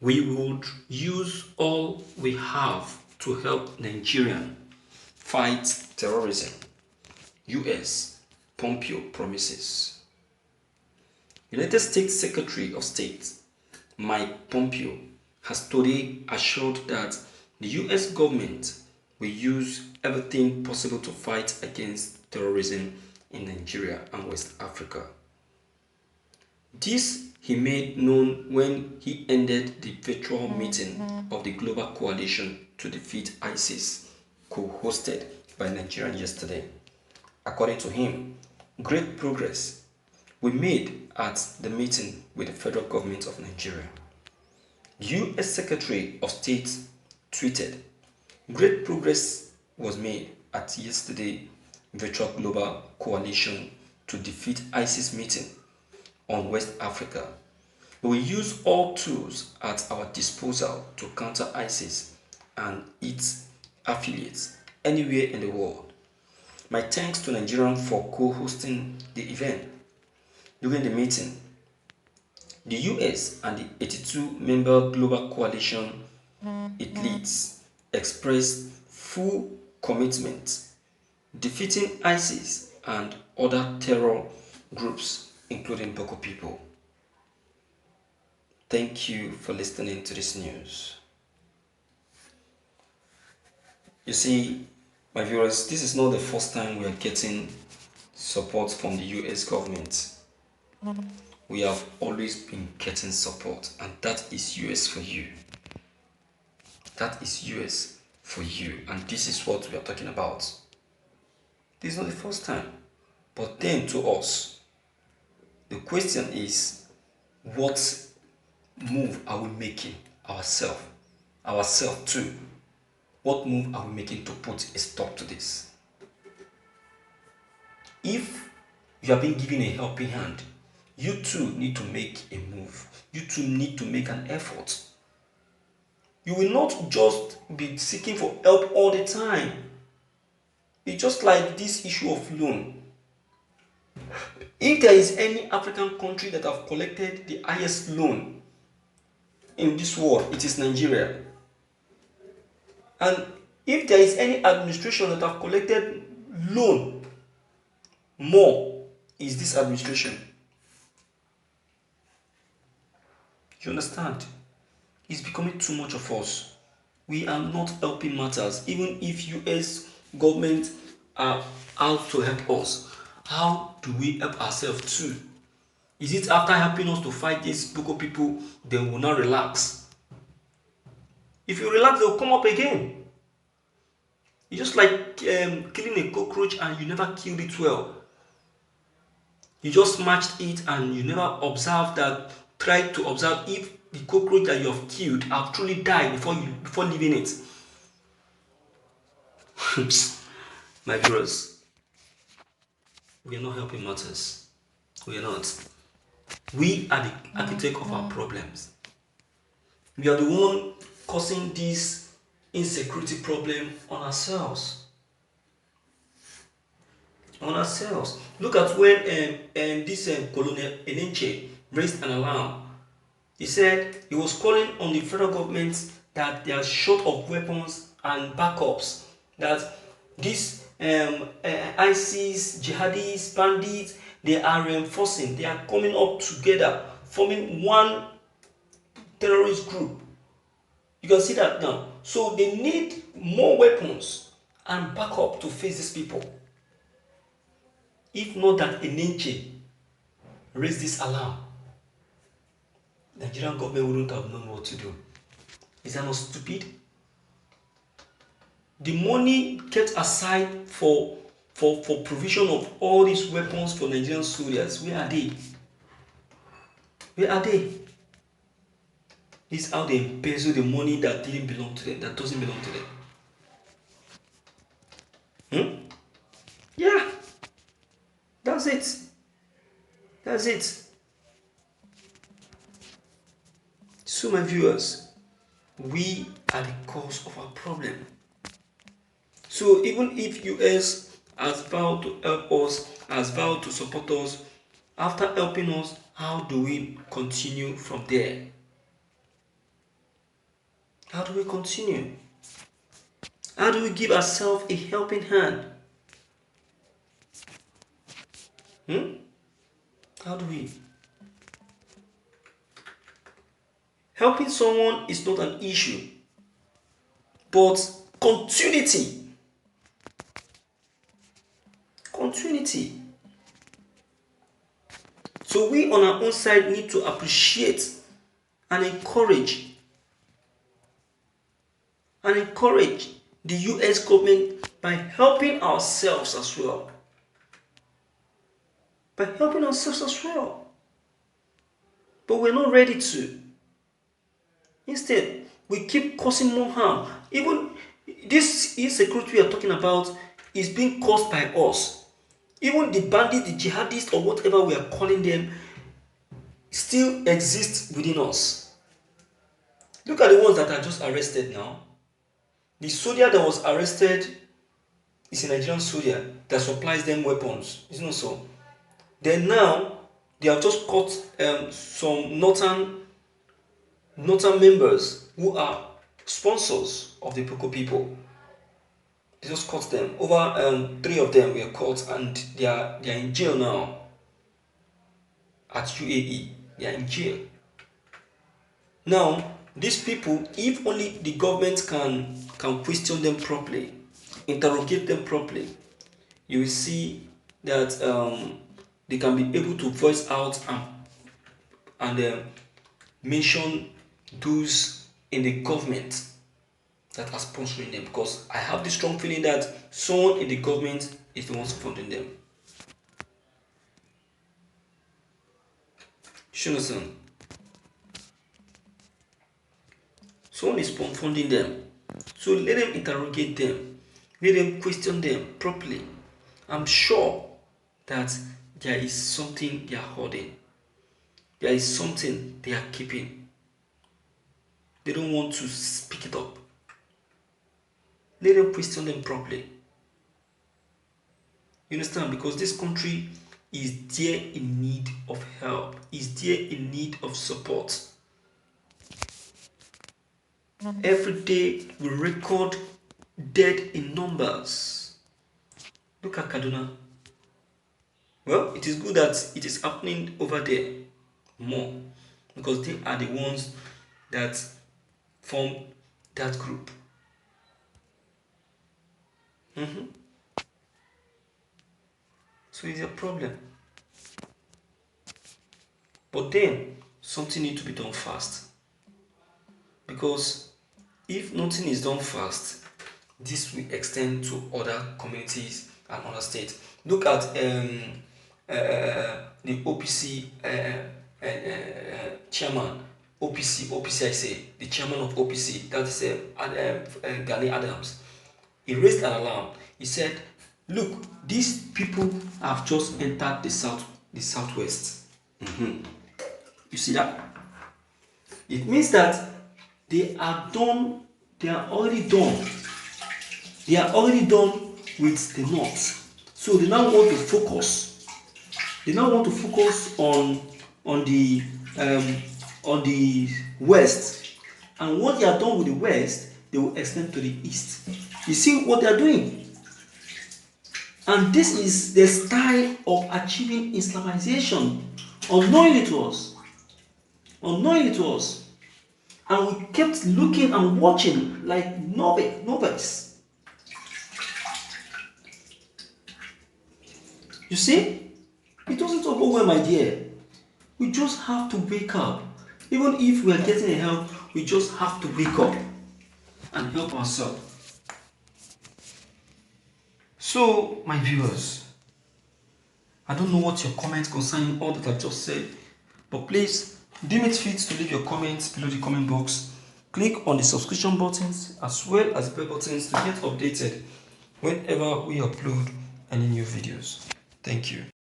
We would use all we have to help Nigerian fight terrorism. US Pompeo promises. United States Secretary of State Mike Pompeo has today assured that the US government will use everything possible to fight against terrorism in Nigeria and West Africa. This he made known when he ended the virtual meeting of the Global Coalition to Defeat ISIS, co-hosted by Nigeria yesterday. According to him, great progress we made at the meeting with the federal government of Nigeria. The US Secretary of State tweeted, "Great progress was made at yesterday virtual Global Coalition to Defeat ISIS meeting on West Africa. We will use all tools at our disposal to counter ISIS and its affiliates anywhere in the world. My thanks to Nigeria for co-hosting the event." During the meeting, the US and the 82-member global coalition it leads expressed full commitment defeating ISIS and other terror groups, including Boko people. Thank you for listening to this news. You see, my viewers, this is not the first time we are getting support from the US government. We have always been getting support, and that is US for you. That is US for you, and this is what we are talking about. This is not the first time, but then to us, the question is, what move are we making ourselves too? What move are we making to put a stop to this? If you have been given a helping hand, you too need to make a move. You too need to make an effort. You will not just be seeking for help all the time. It's just like this issue of loan. If there is any African country that have collected the highest loan in this world, it is Nigeria. And if there is any administration that have collected loan more, is this administration. You understand? It's becoming too much of us. We are not helping matters. Even if US government are out to help us, how do we help ourselves too? Is it after helping us to fight these Boko people, then we'll not relax? If you relax, they'll come up again. It's just like killing a cockroach and you never killed it well. You just matched it and you never try to observe if the cockroach that you have killed have truly died before leaving it. My viewers, we are not helping matters. We are not. We are the architect of our problems. We are the one causing this insecurity problem on ourselves. Look at when this Colonel Enenche raised an alarm. He said he was calling on the federal government that they are short of weapons and backups, that these ISIS, jihadis, bandits, they are reinforcing, they are coming up together, forming one terrorist group. You can see that now. So they need more weapons and backup to face these people. If not that Enenche raised this alarm, the Nigerian government wouldn't have known what to do. Is that not stupid? The money kept aside for provision of all these weapons for Nigerian soldiers, where are they? Where are they? This is how they embezzle the money that didn't belong to them, that doesn't belong to them. Yeah. That's it. So my viewers, we are the cause of our problem. So even if US has vowed to help us, has vowed to support us, after helping us, how do we continue from there? How do we continue? How do we give ourselves a helping hand? How do we? Helping someone is not an issue, but continuity. Continuity. So we on our own side need to appreciate and encourage the US government by helping ourselves as well. But we're not ready to. Instead, we keep causing more harm. Even this insecurity we are talking about is being caused by us. Even the bandits, the jihadists, or whatever we are calling them, still exist within us. Look at the ones that are just arrested now. The soldier that was arrested is a Nigerian soldier that supplies them weapons. It's not so. Then now, they have just caught some northern members who are sponsors of the Boko people. They just caught them. Over 3 of them were caught, and they are in jail now. At UAE, they are in jail. Now, these people, if only the government can question them properly, interrogate them properly, you will see that they can be able to voice out and mention those in the government that are sponsoring them, because I have the strong feeling that someone in the government is the one funding them. You understand? Someone is funding them. So let them interrogate them. Let them question them properly. I'm sure that there is something they are holding. There is something they are keeping. They don't want to speak it up. Let them question them properly. You understand? Because this country is there in need of help, is there in need of support. Every day we record dead in numbers. Look at Kaduna. Well, it is good that it is happening over there more, because they are the ones that form that group. So it's a problem. But then something needs to be done fast, because if nothing is done fast, this will extend to other communities and other states. Look at the OPC chairman. OPC I say, the chairman of OPC, that is Gani Adams. He raised an alarm. He said, look, these people have just entered the southwest. You see that? It means that they are already done with the north. So they now want to focus. On the west. And once they are done with the west, they will extend to the east. You see what they are doing? And this is the style of achieving Islamization. Unknowingly to us. And we kept looking and watching like novice. You see? It doesn't overwhelm, my dear. We just have to wake up. Even if we are getting help, we just have to wake up and help ourselves. So, my viewers, I don't know what your comments concerning all that I just said, but please deem it fit to leave your comments below the comment box. Click on the subscription buttons as well as the bell buttons to get updated whenever we upload any new videos. Thank you.